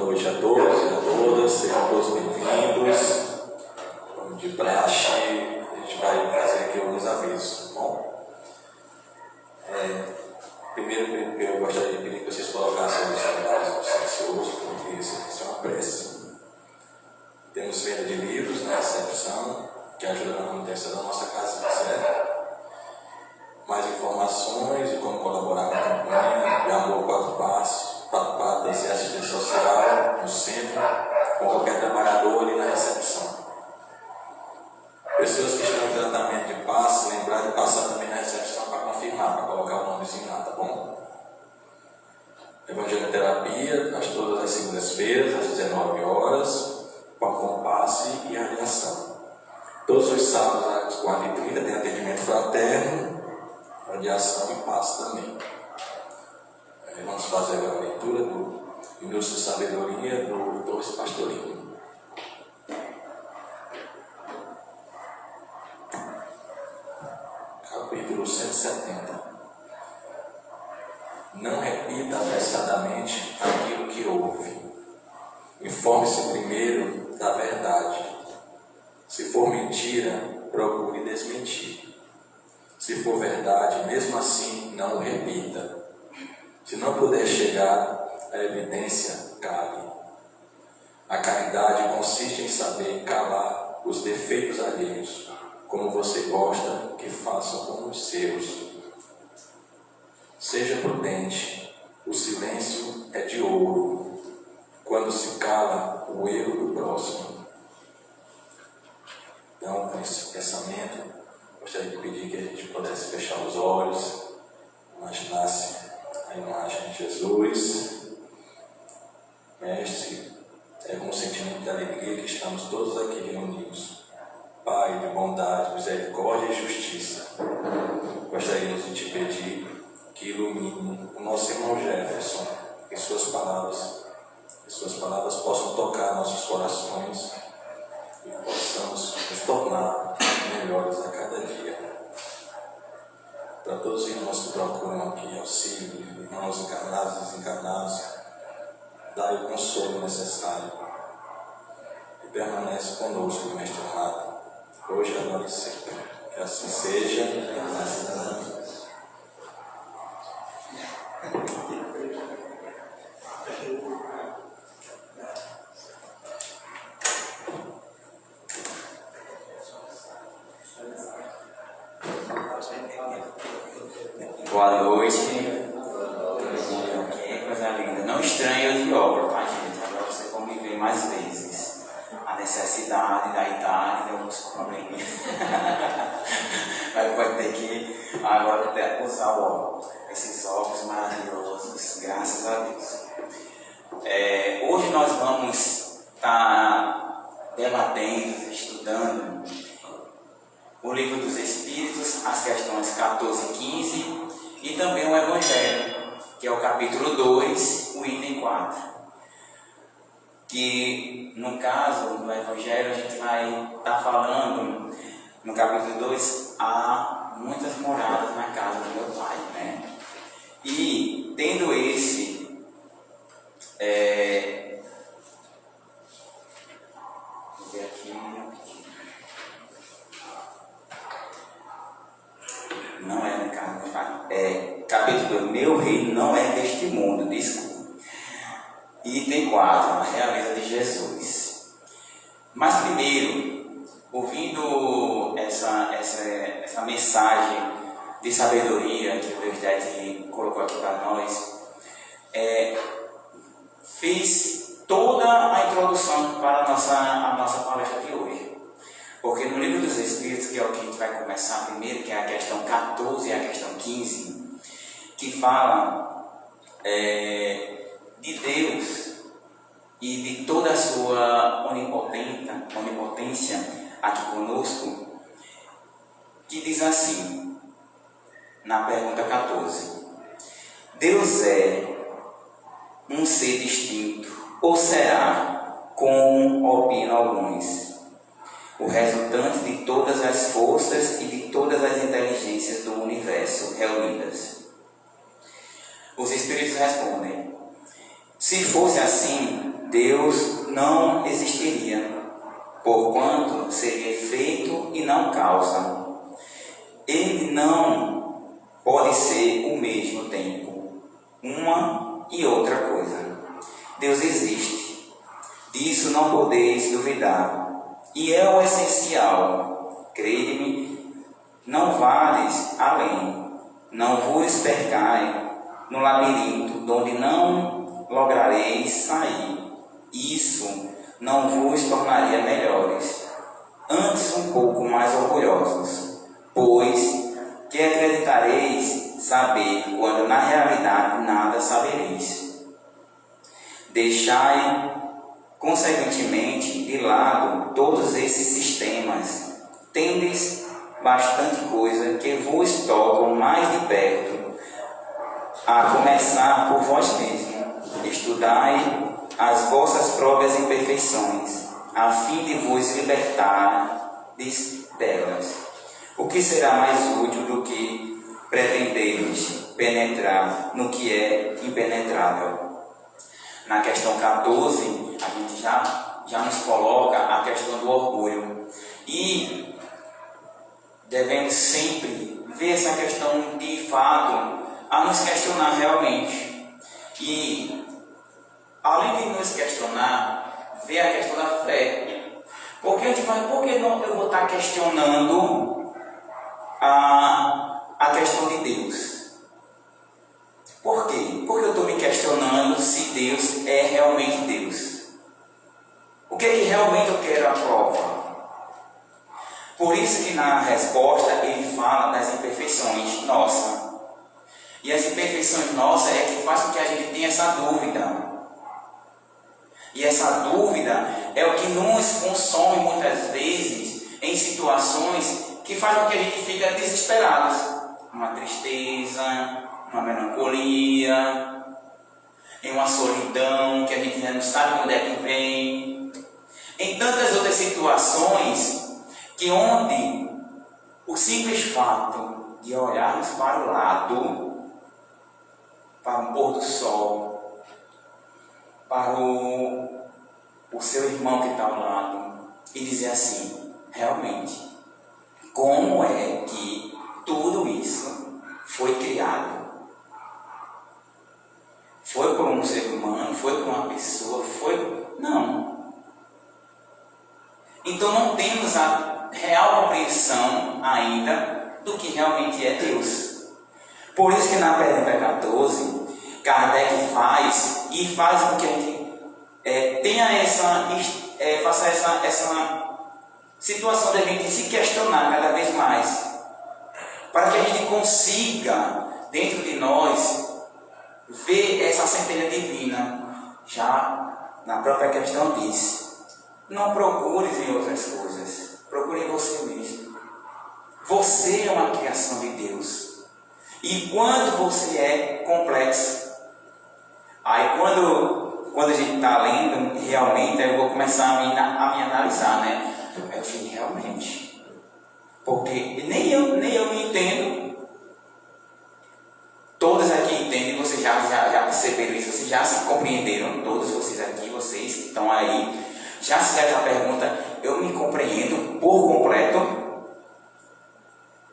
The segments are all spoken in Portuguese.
noite a todos e a todas, sejam todos bem-vindos. Como de praxe, a gente vai fazer aqui alguns avisos, tá bom? Primeiro, eu gostaria de pedir que vocês colocassem os celulares silenciosos, porque isso é uma prece. Temos venda de livros na recepção, que ajuda na manutenção da nossa casa, certo? Mais informações de como colaborar com a campanha de Amor Quatro Patas e assistência social no centro, com qualquer trabalhador ali na recepção. Pessoas que estão em tratamento de passe, lembrar de passar também na recepção para confirmar, para colocar o nomezinho lá, tá bom? Evangelho Terapia, todas as segundas-feiras, às 19 horas, com passe e avaliação. Todos os sábados, às 4h30, tem atendimento fraterno, radiação e passe também. Vamos fazer agora a leitura do Ilustre Sabedoria do Torres Pastorino. Capítulo 170. Não repita apressadamente aquilo que ouve. Informe-se primeiro da verdade. Se for mentira, procure desmentir. Se for verdade, mesmo assim, não o repita. Se não puder chegar à evidência, cale. A caridade consiste em saber calar os defeitos alheios, como você gosta que façam com os seus. Seja prudente, o silêncio é de ouro, quando se cala o erro do próximo. Então, com esse pensamento, gostaria de pedir que a gente pudesse fechar os olhos, imaginasse a imagem de Jesus, Mestre, com um sentimento de alegria que estamos todos aqui reunidos. Pai de bondade, misericórdia e justiça, gostaríamos de te pedir que ilumine o nosso irmão Jefferson, que suas palavras possam tocar nossos corações e possamos nos tornar melhores a cada dia. Para todos os irmãos que procuram aqui auxílio, irmãos encarnados e desencarnados, dai o consolo necessário e permanece conosco, Mestre amado, hoje, agora e sempre. Que assim seja, e graças a Deus. Boa noite. Que coisa linda. Não estranhe o de obra, tá, gente? Agora você conviver mais vezes. A necessidade da idade, de alguns problemas. Mas pode ter que agora até usar esses óculos maravilhosos, graças a Deus. Hoje nós vamos estar debatendo, estudando o Livro dos Espíritos, as questões 14 e 15, e também o Evangelho, que é o capítulo 2, o item 4. Que, no caso do Evangelho, a gente vai estar falando, no capítulo 2, há muitas moradas na casa do meu Pai, né? E, tendo esse... Vou ver aqui... Não é no caso, capítulo 2, meu reino não é deste mundo, desculpa. Item 4, a realeza de Jesus. Mas primeiro, ouvindo essa mensagem de sabedoria que o Deus colocou aqui para nós, fiz toda a introdução para a nossa palestra de hoje. Porque no Livro dos Espíritos, que é o que a gente vai começar primeiro, que é a questão 14 e a questão 15, que fala de Deus e de toda a sua onipotência aqui conosco, que diz assim, na pergunta 14: Deus é um ser distinto, ou será, como opinam alguns, o resultante de todas as forças e de todas as inteligências do universo reunidas? Os Espíritos respondem: se fosse assim, Deus não existiria, porquanto seria efeito e não causa. Ele não pode ser o mesmo tempo, uma e outra coisa. Deus existe, disso não podeis duvidar, e é o essencial. Crede-me, não vales além, não vos percai no labirinto, donde não lograreis sair. Isso não vos tornaria melhores, antes um pouco mais orgulhosos, pois que acreditareis saber, quando na realidade nada sabereis. Deixai, consequentemente, de lado todos esses sistemas, tendes bastante coisa que vos tocam mais de perto, a começar por vós mesmos. Estudai as vossas próprias imperfeições, a fim de vos libertar delas. O que será mais útil do que pretenderes penetrar no que é impenetrável? Na questão 14, a gente já nos coloca a questão do orgulho. E devemos sempre ver essa questão de fato a nos questionar realmente. E além de nos questionar, ver a questão da fé. Porque a gente vai, por que não eu vou estar questionando a questão de Deus? Por quê? Porque eu estou me questionando se Deus é realmente Deus. O que é que realmente eu quero a prova? Por isso que na resposta ele fala das imperfeições nossas. E as imperfeições nossas é que faz com que a gente tenha essa dúvida. E essa dúvida é o que nos consome muitas vezes em situações que fazem com que a gente fique desesperado. Uma tristeza, uma melancolia, em uma solidão que a gente não sabe onde é que vem. Em tantas outras situações que onde o simples fato de olharmos para o lado, para o pôr do sol, para o seu irmão que está ao lado e dizer assim, realmente, como é que tudo isso foi criado? Foi por um ser humano? Foi por uma pessoa? Não. Então não temos a real compreensão ainda do que realmente é Deus. Por isso que na pergunta 14, Kardec faz com que a gente tenha faça essa situação de a gente se questionar cada vez mais, para que a gente consiga, dentro de nós, ver essa centelha divina. Já na própria questão diz, não procures em outras coisas, procure em você mesmo. Você é uma criação de Deus, e quando você é complexo. Aí quando a gente está lendo, realmente, eu vou começar a me analisar, né? Eu fico, realmente, porque nem eu me entendo. Todos aqui entendem, vocês já perceberam isso, vocês já se compreenderam, todos vocês aqui, vocês que estão aí, já se fizeram a pergunta, eu me compreendo por completo?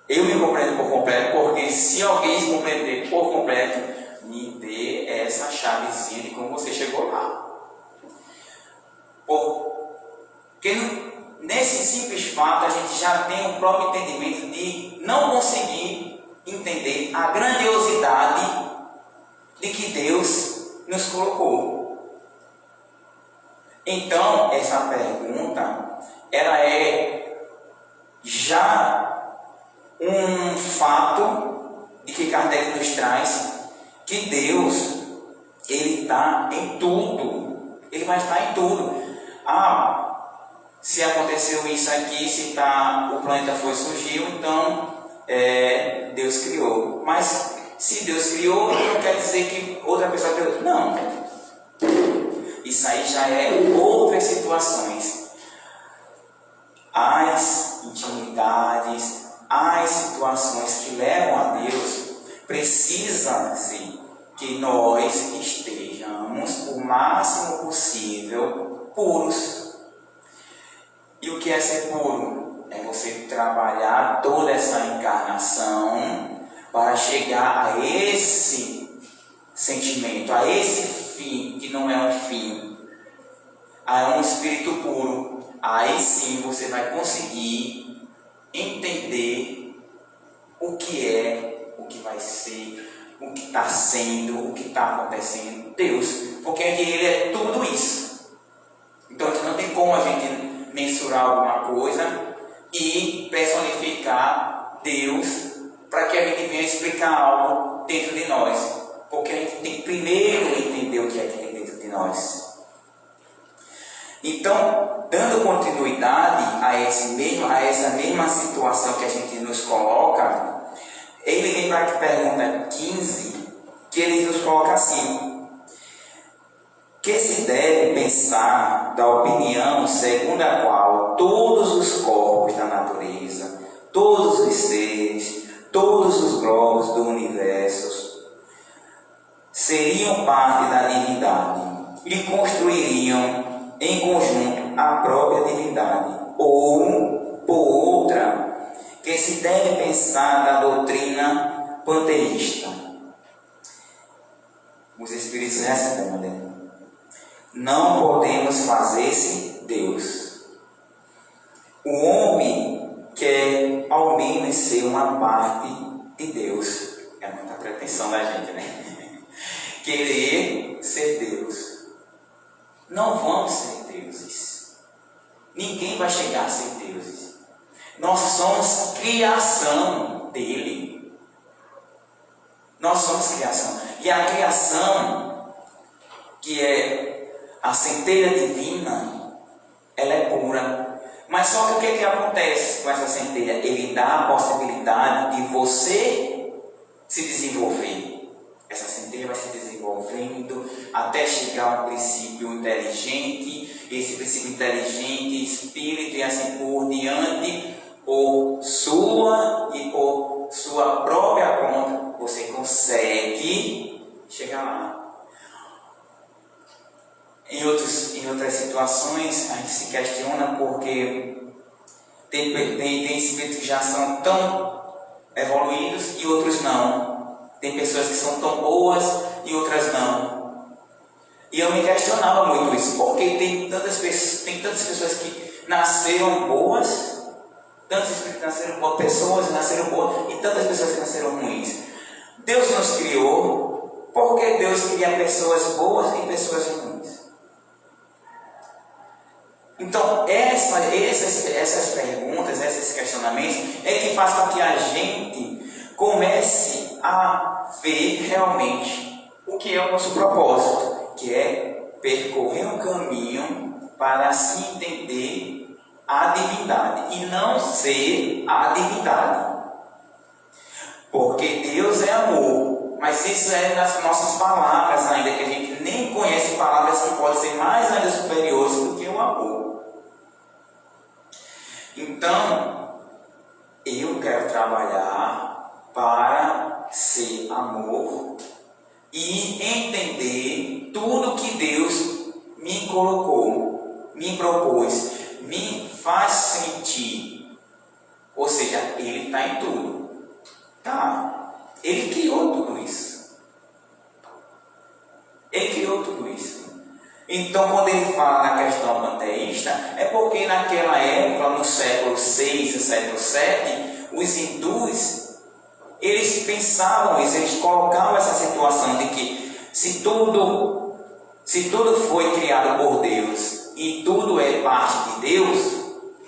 Eu me compreendo por completo, porque se alguém se compreender por completo, me dê essa chavezinha de como você chegou lá. Porque nesse simples fato a gente já tem um próprio entendimento de não conseguir entender a grandiosidade de que Deus nos colocou. Então essa pergunta, ela é já um fato de que Kardec nos traz, que Deus, Ele está em tudo. Ele vai estar em tudo. Se aconteceu isso aqui, se o planeta surgiu, então Deus criou. Mas se Deus criou, não quer dizer que outra pessoa criou. Não. Isso aí já é outras situações. As intimidades, as situações que levam a Deus, precisa-se que nós estejamos o máximo possível possível, puros. E o que é ser puro? É você trabalhar toda essa encarnação para chegar a esse sentimento, a esse fim, que não é um fim, a um espírito puro. Aí sim você vai conseguir entender o que é, o que vai ser, o que está sendo, o que está acontecendo. Deus, porque Ele é tudo isso. Então não tem como a gente mensurar alguma coisa e personificar Deus para que a gente venha explicar algo dentro de nós. Porque a gente tem que primeiro entender o que é que tem dentro de nós. Então, dando continuidade a essa mesma situação que a gente nos coloca, ele vem para a pergunta 15, que ele nos coloca assim: que se deve pensar da opinião segundo a qual todos os corpos da natureza, todos os seres, todos os globos do universo seriam parte da divindade e construiriam em conjunto a própria divindade, ou, por outra, que se deve pensar da doutrina panteísta. Os Espíritos respondem: não podemos fazer-se Deus. O homem quer ao menos ser uma parte de Deus. É muita pretensão da gente, né? Querer ser Deus. Não vamos ser deuses. Ninguém vai chegar a ser deuses. Nós somos criação dele. Nós somos criação. E a criação, que é a centelha divina, ela é pura. Mas só que o que acontece com essa centelha? Ele dá a possibilidade de você se desenvolver. Essa centelha vai se desenvolvendo até chegar a um princípio inteligente. Esse princípio inteligente, espírito e assim por diante, por sua e por sua própria conta, você consegue chegar lá. Em outras situações, a gente se questiona porque tem espíritos que já são tão evoluídos e outros não. Tem pessoas que são tão boas e outras não. E eu me questionava muito isso, porque tem tantas pessoas que nasceram boas, tantos espíritos que nasceram boas, pessoas que nasceram boas e tantas pessoas que nasceram ruins. Deus nos criou porque Deus cria pessoas boas e pessoas ruins. Então, essas perguntas, esses questionamentos, é que faz com que a gente comece a ver realmente o que é o nosso propósito, que é percorrer um caminho para se entender a divindade e não ser a divindade. Porque Deus é amor, mas isso é nas nossas palavras ainda, que a gente nem conhece palavras que podem ser mais ainda superiores do que o amor. Então, eu quero trabalhar para ser amor e entender tudo que Deus me colocou, me propôs, me faz sentir. Ou seja, Ele está em tudo. Tá? Ele criou tudo isso. Ele criou tudo isso. Então, quando ele fala na questão panteísta, é porque naquela época, no século VI e século VII, os hindus, eles pensavam isso, eles colocavam essa situação de que se tudo foi criado por Deus e tudo é parte de Deus,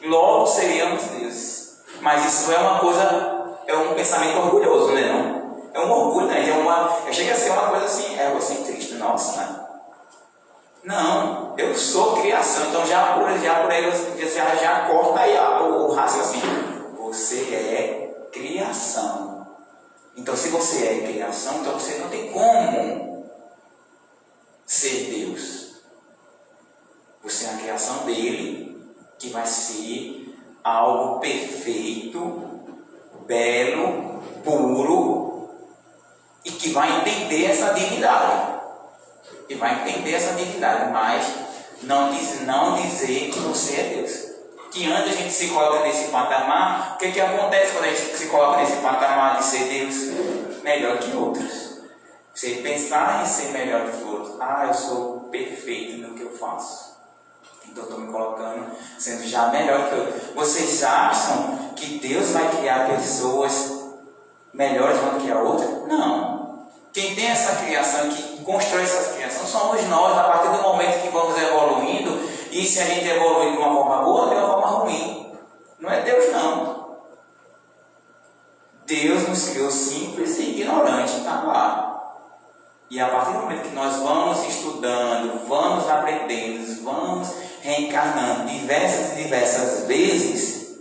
logo seríamos deuses. Mas isso é uma coisa, é um pensamento orgulhoso, né? Não? É um orgulho, né? Chega a ser uma coisa assim, egocentrista, nossa, né? Não, eu sou criação, então já por aí você já corta aí o raciocínio assim. Você é criação. Então, se você é criação, então você não tem como ser Deus. Você é a criação dele, que vai ser algo perfeito, belo, puro, e que vai entender essa divindade. E vai entender essa divindade, mas Não dizer que você é Deus. Que antes a gente se coloca nesse patamar, o que acontece quando a gente se coloca nesse patamar de ser Deus? Melhor que outros. Você pensar em ser melhor que outros. Eu sou perfeito no que eu faço. Então eu estou me colocando sendo já melhor que outros. Vocês acham que Deus vai criar pessoas melhores do que a outra? Não. Quem tem essa criação, que constrói essa criação, somos nós, a partir do momento que vamos evoluindo. E se a gente evoluir de uma forma boa, de uma forma ruim. Não é Deus, não. Deus nos criou simples e ignorantes, está lá. E a partir do momento que nós vamos estudando, vamos aprendendo, vamos reencarnando diversas vezes,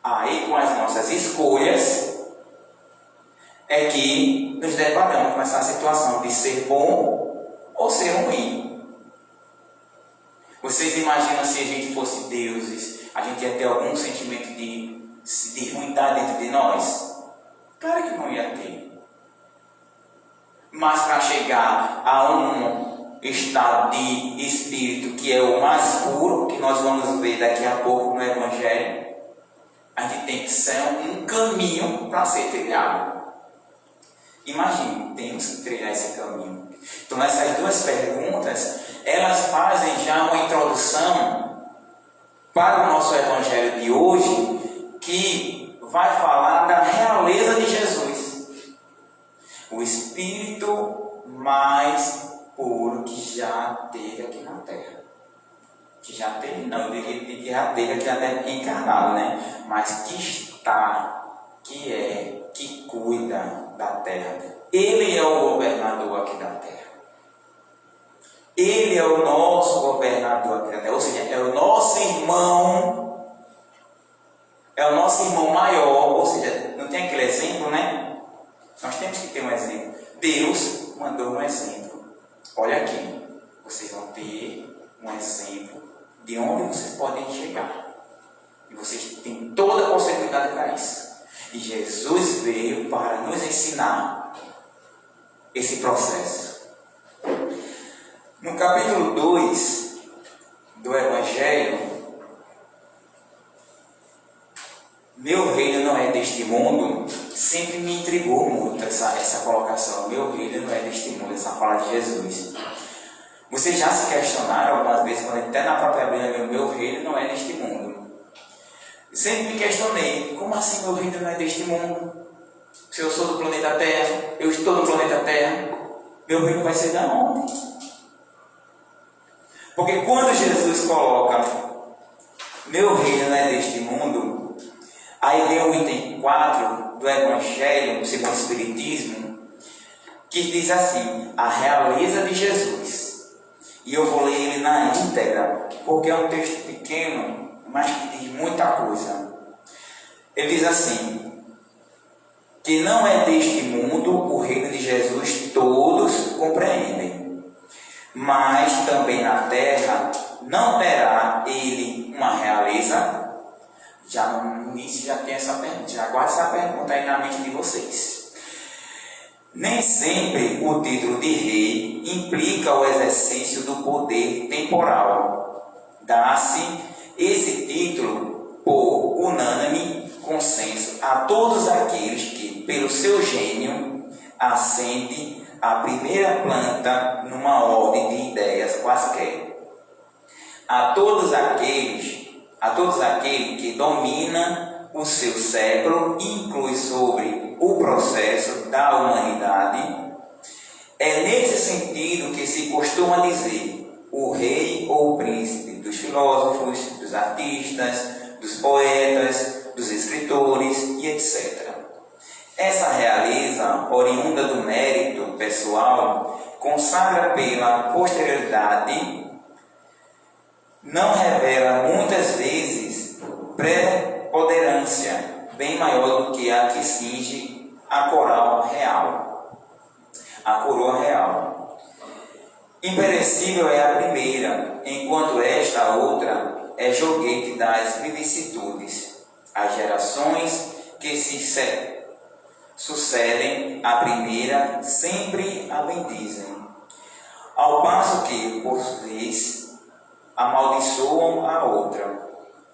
aí com as nossas escolhas, é que nos deparamos com essa situação de ser bom ou ser ruim. Vocês imaginam se a gente fosse deuses, a gente ia ter algum sentimento de ruindade dentro de nós? Claro que não ia ter. Mas para chegar a um estado de espírito que é o mais puro, que nós vamos ver daqui a pouco no Evangelho, a gente tem que ser um caminho para ser trilhado. Imagine, temos que trilhar esse caminho. Então essas duas perguntas, elas fazem já uma introdução para o nosso Evangelho de hoje, que vai falar da realeza de Jesus. O Espírito mais puro que já teve aqui na Terra. Que já teve, não, eu diria que já teve aqui na Terra encarnado, né? Mas que está, que cuida da Terra. Ele é o governador aqui da Terra. Ele é o nosso governador aqui da Terra. Ou seja, é o nosso irmão. É o nosso irmão maior. Ou seja, não tem aquele exemplo, né? Nós temos que ter um exemplo. Deus mandou um exemplo. Olha aqui, vocês vão ter um exemplo de onde vocês podem chegar. E vocês têm toda a possibilidade para isso. E Jesus veio para nos ensinar esse processo. No capítulo 2 do Evangelho, meu reino não é deste mundo, sempre me intrigou muito essa colocação. Meu reino não é deste mundo, essa fala de Jesus. Vocês já se questionaram algumas vezes, quando até na própria Bíblia, meu reino não é deste mundo. Sempre me questionei, como assim meu reino não é deste mundo? Se eu sou do planeta Terra, eu estou no planeta Terra, meu reino vai ser de onde? Porque quando Jesus coloca, meu reino não é deste mundo, aí vem o item 4 do Evangelho, segundo o Espiritismo, que diz assim, a realeza de Jesus. E eu vou ler ele na íntegra, porque é um texto pequeno, mas que diz muita coisa. Ele diz assim, que não é deste mundo o reino de Jesus, todos compreendem. Mas também na terra não terá ele uma realeza. Já no início já tem essa pergunta, já guarda essa pergunta aí na mente de vocês. Nem sempre o título de rei implica o exercício do poder temporal. Dá-se esse título por unânime consenso a todos aqueles que, pelo seu gênio, ascendem a primeira planta numa ordem de ideias quaisquer. A todos aqueles que dominam o seu século, inclui sobre o processo da humanidade. É nesse sentido que se costuma dizer o rei ou o príncipe dos filósofos, dos artistas, dos poetas, dos escritores e etc. Essa realeza, oriunda do mérito pessoal, consagra pela posterioridade, não revela muitas vezes preponderância bem maior do que a que cinge a coroa real. A coroa real. Imperecível é a primeira, enquanto esta outra é joguete das vicissitudes. As gerações que se sucedem à primeira sempre a bendizem, ao passo que, por vez, amaldiçoam a outra.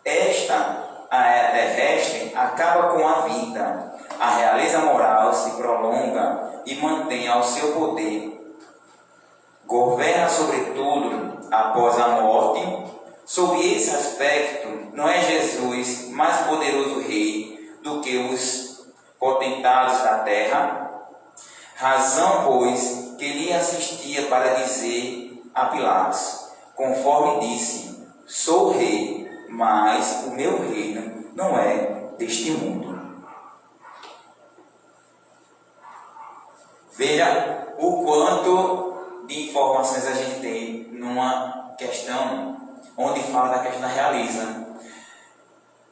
Esta, a terrestre, acaba com a vida. A realeza moral se prolonga e mantém ao seu poder. Governa sobretudo após a morte. Sob esse aspecto, não é Jesus mais poderoso rei do que os potentados da terra? Razão, pois, que lhe assistia para dizer a Pilatos, conforme disse: sou rei, mas o meu reino não é deste mundo. Veja o quanto de informações a gente tem numa questão onde fala da questão da realeza.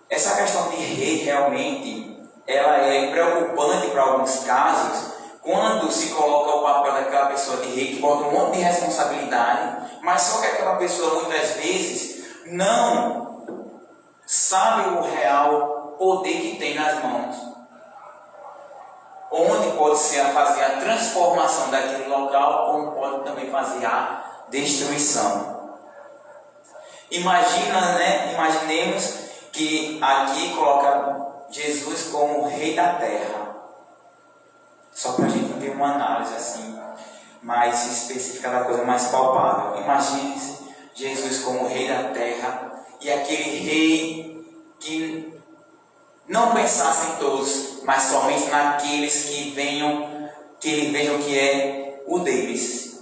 Essa questão de rei realmente ela é preocupante para alguns casos, quando se coloca o papel daquela pessoa de rei que bota um monte de responsabilidade, mas só que aquela pessoa muitas vezes não sabe o real poder que tem nas mãos, onde pode ser fazer a transformação daquele local, como pode também fazer a destruição. Imaginemos que aqui coloca Jesus como rei da terra. Só para a gente ter uma análise assim, mais específica da coisa, mais palpável. Imagine-se Jesus como rei da terra e aquele rei que não pensasse em todos, mas somente naqueles que ele vejam que é o deles,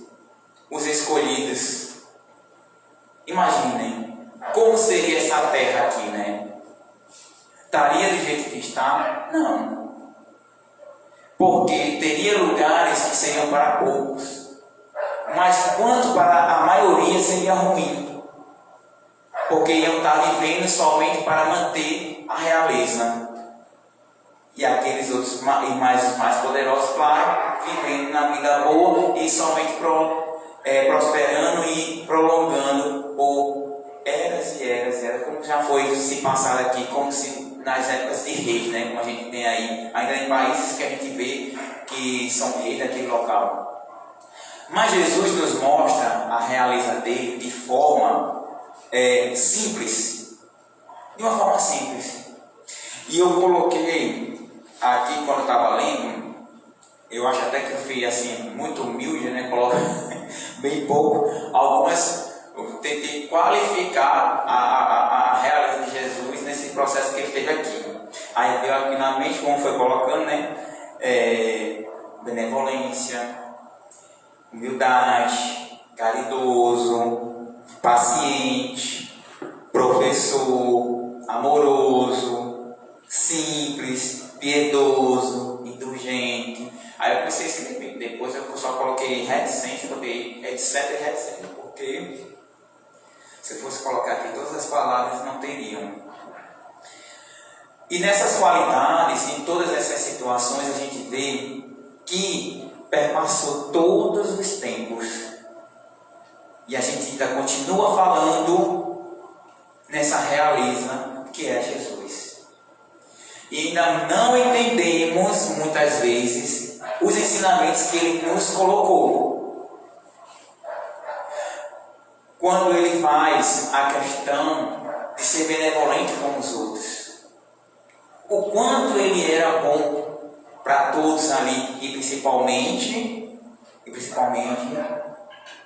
os escolhidos. Imaginem como seria essa terra aqui, né? Estaria do jeito que está? Não. Porque teria lugares que seriam para poucos, mas quanto para a maioria seria ruim, porque iam estar vivendo somente para manter a realeza, e aqueles outros mais poderosos, claro, vivendo na vida boa e somente prosperando e prolongando por eras e eras, como já foi se passado aqui, como se nas épocas de reis, né? Como a gente tem aí, ainda em países que a gente vê que são reis daquele local. Mas Jesus nos mostra a realeza dele de forma simples, de uma forma simples. E eu coloquei aqui quando eu estava lendo, eu acho até que eu fui assim, muito humilde, né? Coloca bem pouco, eu tentei qualificar a realeza de Jesus nesse processo que ele teve aqui. Aí veio aqui na mente, como foi colocando, né? Benevolência, humildade, caridoso, paciente, professor, amoroso, simples, piedoso, indulgente. Aí eu comecei a escrever, depois eu só coloquei reticência, botei etc e reticência, porque se eu fosse colocar aqui todas as palavras não teriam. E nessas qualidades, em todas essas situações, a gente vê que perpassou todos os tempos. E a gente ainda continua falando nessa realeza que é Jesus. E ainda não entendemos, muitas vezes, os ensinamentos que ele nos colocou. Quando ele faz a questão de ser benevolente com os outros. O quanto ele era bom para todos ali, e principalmente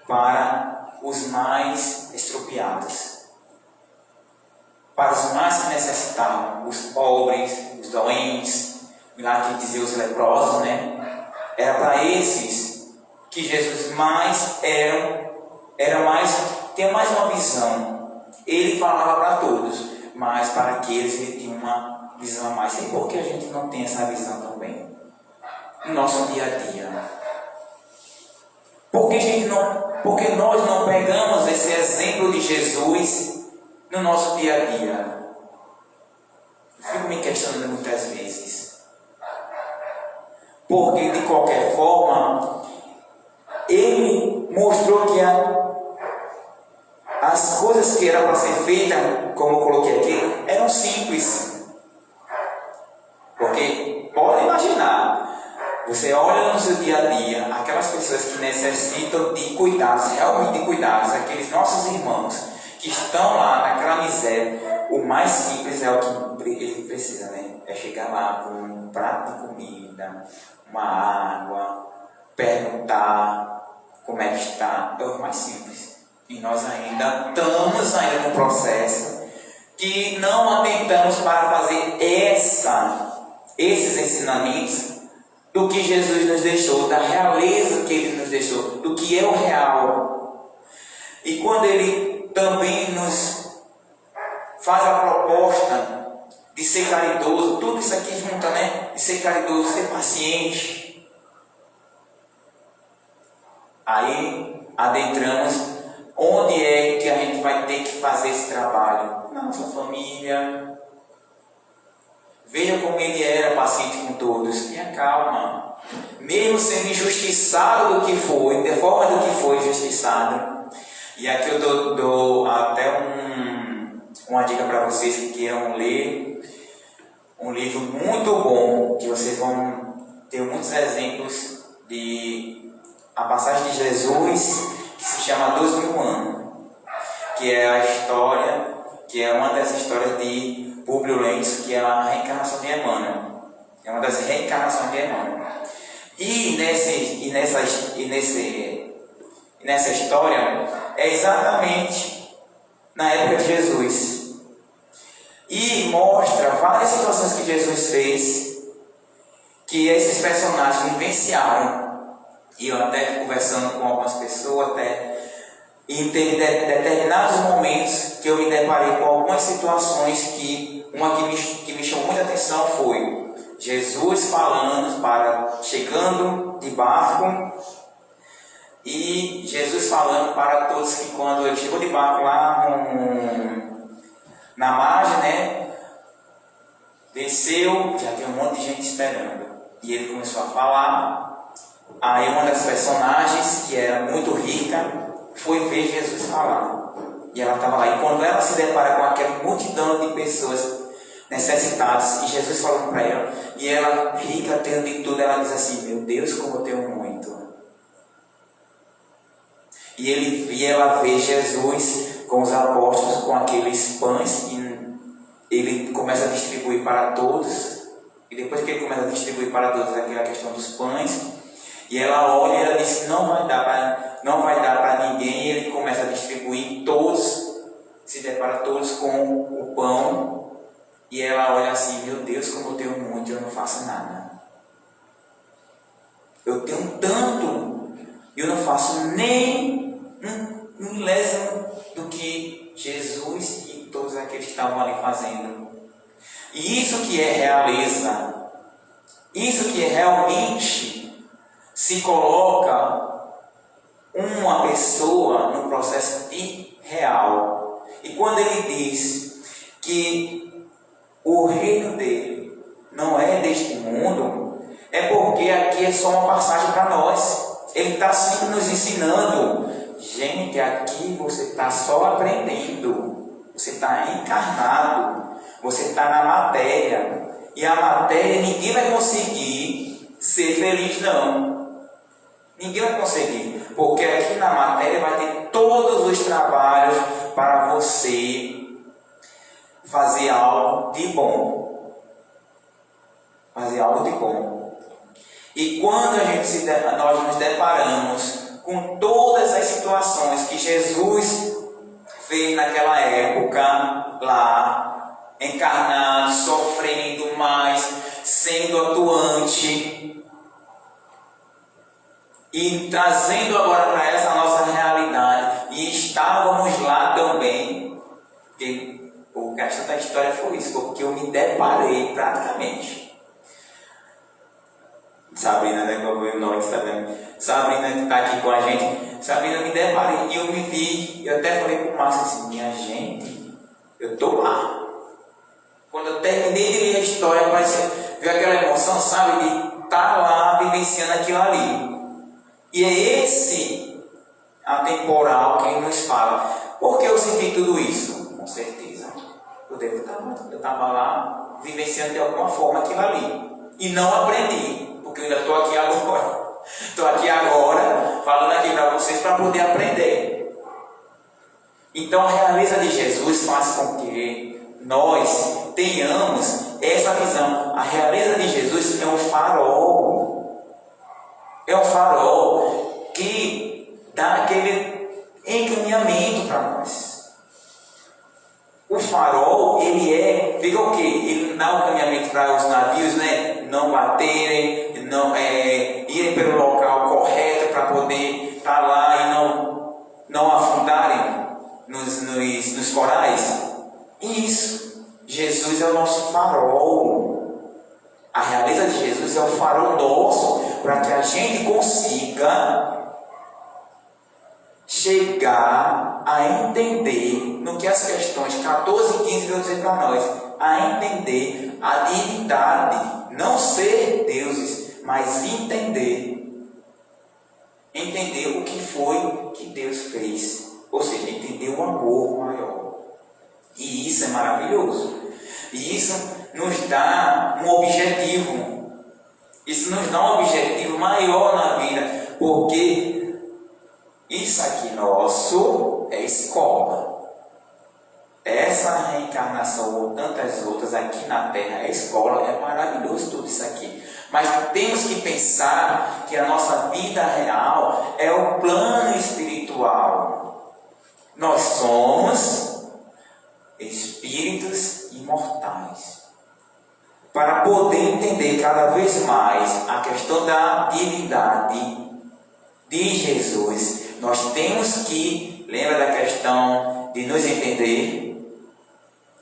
para os mais extropiados, para os mais que necessitavam, os pobres, os doentes, lá que dizia os leprosos, né? Era para esses que Jesus tinha mais uma visão. Ele falava para todos, mas para aqueles ele tinha uma visão a mais. E por que a gente não tem essa visão também no nosso dia a dia? Porque nós não pegamos esse exemplo de Jesus no nosso dia a dia? Eu fico me questionando muitas vezes. Porque de qualquer forma ele mostrou que as coisas que eram para ser feitas, como eu coloquei aqui, eram simples. Porque pode imaginar, você olha no seu dia a dia aquelas pessoas que necessitam de cuidados, realmente de cuidados, aqueles nossos irmãos que precisa, né? É chegar lá com um prato de comida, uma água, perguntar como é que está. É o mais simples. E nós ainda estamos ainda no processo que não atentamos para fazer esses ensinamentos do que Jesus nos deixou, da realeza que Ele nos deixou, do que é o real. E quando Ele também nos faz a proposta de ser caridoso, tudo isso aqui junta, né? De ser caridoso, ser paciente. Aí adentramos onde é que a gente vai ter que fazer esse trabalho? Na nossa família. Veja como Ele era paciente com todos. Tenha calma. Mesmo sendo injustiçado do que foi, da forma do que foi injustiçado. E aqui eu dou até uma dica para vocês que queiram ler um livro muito bom, que vocês vão ter muitos exemplos de a passagem de Jesus, que se chama 2000 anos, que é a história, que é uma das histórias de Públio Lentulus, que é a reencarnação de Emmanuel. É uma das reencarnações de Emmanuel. E nessa história é exatamente na época de Jesus. E mostra várias situações que Jesus fez, que esses personagens vivenciaram. E eu até conversando com algumas pessoas, até em determinados momentos que eu me deparei com algumas situações que uma que me chamou muita atenção foi Jesus chegando de barco, e Jesus falando para todos que quando ele chegou de barco lá na margem, né, desceu, já tinha um monte de gente esperando, e ele começou a falar. Aí uma das personagens, que era muito rica, foi ver Jesus falar, e ela estava lá, e quando ela se depara com aquela multidão de pessoas necessitadas, e Jesus falando para ela, e ela rica, tendo de tudo, ela diz assim: meu Deus, como eu tenho muito. E ela vê Jesus com os apóstolos, com aqueles pães, e ele começa a distribuir para todos. E depois que ele começa a distribuir para todos aquela questão dos pães, e ela olha e ela diz: não vai dar para ninguém. E ele começa a distribuir, todos se depara todos com o pão, e ela olha assim: meu Deus, como eu tenho muito, eu não faço nada. Eu tenho tanto, e eu não faço nem um milésimo do que Jesus e todos aqueles que estavam ali fazendo. E isso que é realeza, isso que é realmente se coloca uma pessoa no processo de real. E quando ele diz que o reino dele não é deste mundo, é porque aqui é só uma passagem para nós. Ele está sempre nos ensinando: gente, aqui você está só aprendendo, você está encarnado, você está na matéria, e a matéria ninguém vai conseguir ser feliz, não. Ninguém vai conseguir, porque aqui na matéria vai ter todos os trabalhos para você fazer algo de bom. Fazer algo de bom. E quando nós nos deparamos com todas as situações que Jesus fez naquela época, lá, encarnado, sofrendo mais, sendo atuante, e trazendo agora para essa nossa realidade, e estávamos lá também, porque o questão da história foi isso, porque eu me deparei praticamente. Sabrina, né, qual foi o nome, Sabrina que está aqui com a gente. Sabrina, me deparei e eu me vi. Eu até falei para o Márcio assim: minha gente, eu estou lá. Quando eu terminei de ler a história, veio aquela emoção, sabe, de estar lá vivenciando aquilo ali. E é esse atemporal que nos fala. Por que eu senti tudo isso? Com certeza. Eu estava lá vivenciando de alguma forma aquilo ali. E não aprendi. Porque eu ainda estou aqui agora. Estou aqui agora, falando aqui para vocês, para poder aprender. Então a realeza de Jesus faz com que nós tenhamos essa visão. A realeza de Jesus é um farol. É um farol que dá aquele encaminhamento para nós. O farol, fica o quê? Ele dá o caminhamento para os navios, né? Não baterem, não irem pelo local correto para poder estar lá e não afundarem nos corais. Isso, Jesus é o nosso farol. A realeza de Jesus é o farol nosso para que a gente consiga chegar a entender no que as questões 14 e 15 vão dizer para nós, a entender a divindade, não ser deuses, mas entender o que foi que Deus fez, ou seja, entender o amor maior. E isso é maravilhoso, e isso nos dá um objetivo, maior na vida, porque isso aqui nosso é escola. Essa reencarnação ou tantas outras aqui na Terra é escola, é maravilhoso tudo isso aqui. Mas temos que pensar que a nossa vida real é o plano espiritual. Nós somos espíritos imortais. Para poder entender cada vez mais a questão da divindade de Jesus, nós temos que, lembra da questão de nos entender?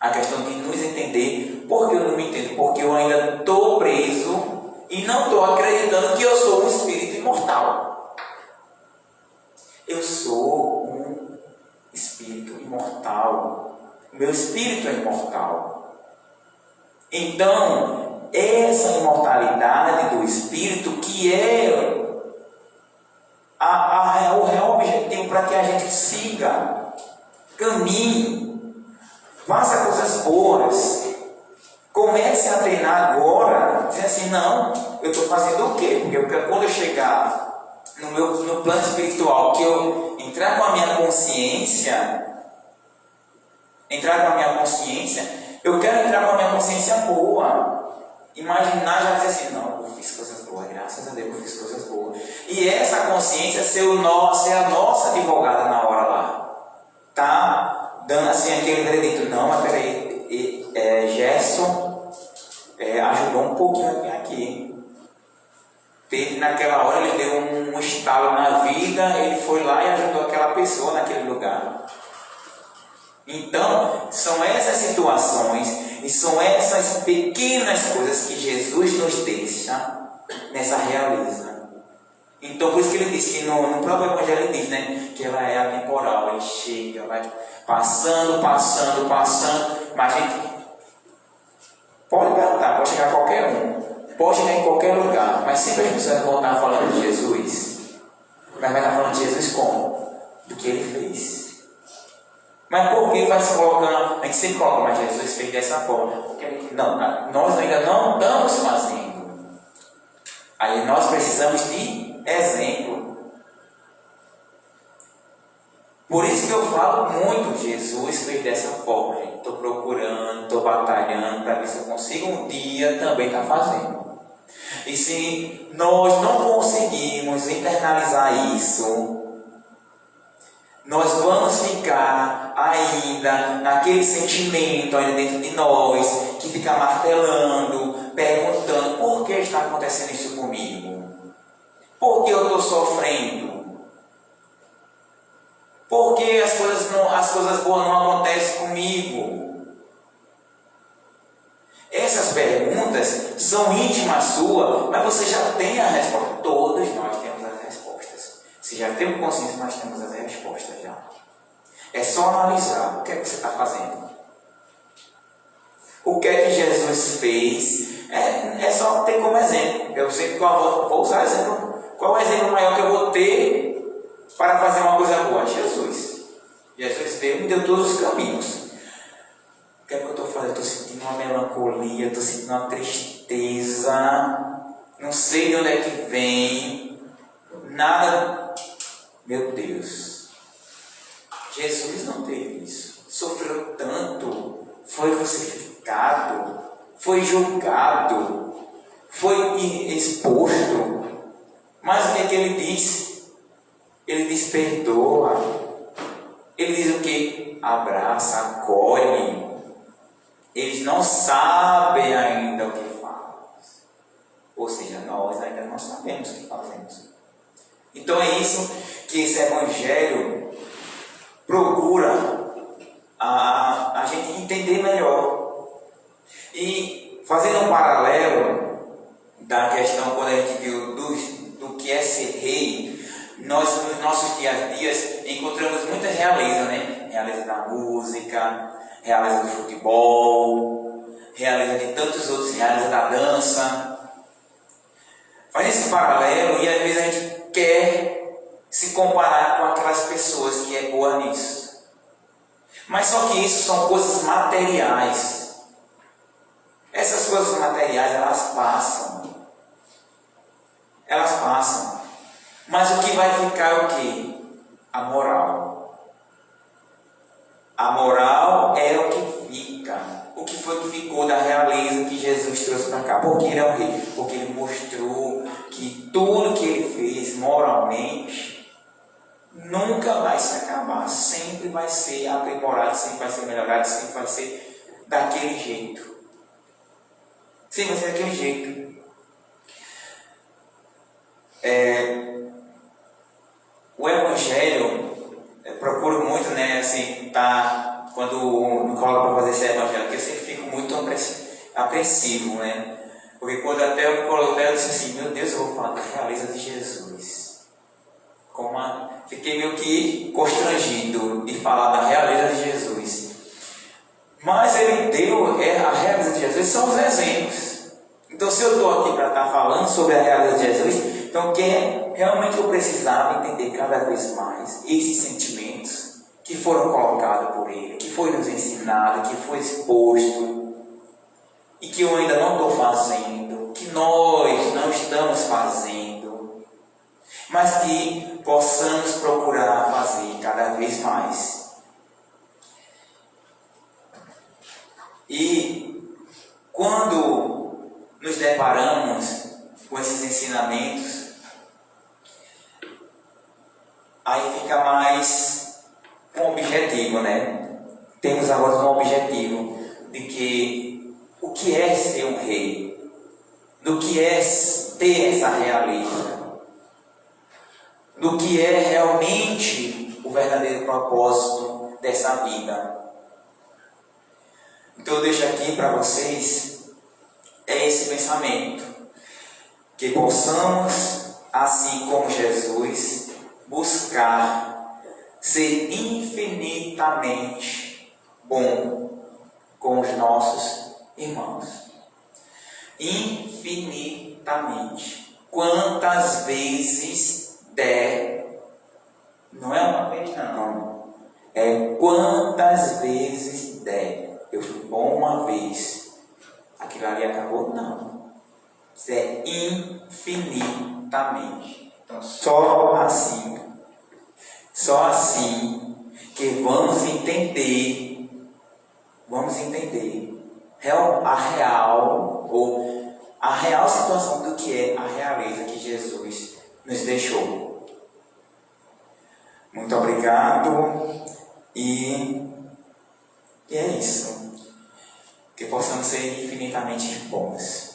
A questão de nos entender, porque eu não me entendo, porque eu ainda estou preso e não estou acreditando que eu sou um espírito imortal. Eu sou um espírito imortal. Meu espírito é imortal. Então, essa imortalidade do espírito que é o real objetivo para que a gente siga, caminhe, faça coisas boas. Comece a treinar agora, dizer assim, não, eu estou fazendo o quê? Porque quando eu chegar no plano espiritual, que eu entrar com a minha consciência, eu quero entrar com a minha consciência boa. Imaginar já dizer assim, não, eu fiz coisas boas, graças a Deus eu fiz coisas boas. E essa consciência ser a nossa advogada na hora lá. Tá dando assim aquele veredito, não, mas peraí, Gerson ajudou um pouquinho aqui. Naquela hora ele deu um estalo na vida, ele foi lá e ajudou aquela pessoa naquele lugar. Então, são essas situações e são essas pequenas coisas que Jesus nos deixa nessa realeza. Então, por isso que ele diz que no próprio Evangelho ele diz, né, que ela é atemporal, ele chega, vai passando, mas a gente pode perguntar, pode chegar a qualquer um, pode chegar em qualquer lugar, mas sempre as pessoas vão estar falando de Jesus, mas vai estar falando de Jesus como? Do que ele fez. Mas por que vai se colocando? A gente sempre coloca, mas Jesus fez dessa forma. Porque nós ainda não estamos fazendo. Aí nós precisamos de exemplo. Por isso que eu falo muito, Jesus fez dessa forma. Estou procurando, estou batalhando para ver se eu consigo um dia também estar fazendo. E se nós não conseguirmos internalizar isso, nós vamos ficar ainda naquele sentimento ainda dentro de nós, que fica martelando, perguntando, por que está acontecendo isso comigo? Por que eu estou sofrendo? Por que as coisas boas não acontecem comigo? Essas perguntas são íntimas suas, mas você já tem a resposta. Todos nós temos as respostas. Se já temos consciência, nós temos as respostas já. É só analisar o que é que você está fazendo. O que é que Jesus fez? É só ter como exemplo. Eu sempre vou usar exemplo. Qual é o exemplo maior que eu vou ter para fazer uma coisa boa? Jesus. Jesus me deu todos os caminhos. O que é que eu estou fazendo? Estou sentindo uma melancolia, estou sentindo uma tristeza. Não sei de onde é que vem. Nada. Meu Deus. Jesus não teve isso. Sofreu tanto. Foi crucificado. foi julgado, foi exposto. Mas o que é que ele diz? Ele diz: perdoa. Ele diz o que? Abraça, acolhe. Eles não sabem ainda o que faz. Ou seja, nós ainda não sabemos o que fazemos. Então é isso que esse Evangelho procura a gente entender melhor. E fazendo um paralelo da questão, quando a gente viu do que é ser rei, nós nos nossos dias a dias encontramos muitas realezas, né? Realeza da música, realeza do futebol, realeza de tantos outros, realeza da dança. Faz esse paralelo e às vezes a gente quer se comparar com aquelas pessoas que é boa nisso. Mas só que isso são coisas materiais. Essas coisas materiais, elas passam. Elas passam. Mas o que vai ficar é o quê? A moral. A moral é o que fica. O que foi que ficou da realeza que Jesus trouxe para cá? Porque ele é um rei. Porque ele mostrou que tudo que ele fez moralmente nunca vai se acabar. Sempre vai ser aprimorado, sempre vai ser melhorado, sempre vai ser daquele jeito. Sempre vai ser daquele jeito. O Evangelho, procuro muito, né, assim, quando me coloco para fazer esse Evangelho, porque eu sempre fico muito apreensivo, né? Porque quando até eu coloquei, eu disse assim: meu Deus, eu vou falar da realeza de Jesus. Fiquei meio que constrangido de falar da realeza de Jesus. Mas ele deu a realeza de Jesus, são os exemplos. Então, se eu estou aqui para estar falando sobre a realeza de Jesus, então realmente eu precisava entender cada vez mais esses sentimentos que foram colocados por ele, que foi nos ensinado, que foi exposto, e que eu ainda não estou fazendo, que nós não estamos fazendo, mas que possamos procurar fazer cada vez mais. E quando nos deparamos com esses ensinamentos, aí fica mais um objetivo, né? Temos agora um objetivo de que o que é ser um rei, do que é ter essa realeza, do que é realmente o verdadeiro propósito dessa vida. Então eu deixo aqui para vocês esse pensamento, que possamos, assim como Jesus, buscar ser infinitamente bom com os nossos irmãos. Infinitamente. Quantas vezes der, não é uma vez não, é quantas vezes der. Eu fui bom uma vez, aquilo ali acabou? Não. Isso é infinitamente. Então, só assim que vamos entender a real situação do que é a realeza que Jesus nos deixou. Muito obrigado e é isso. Que possamos ser infinitamente bons.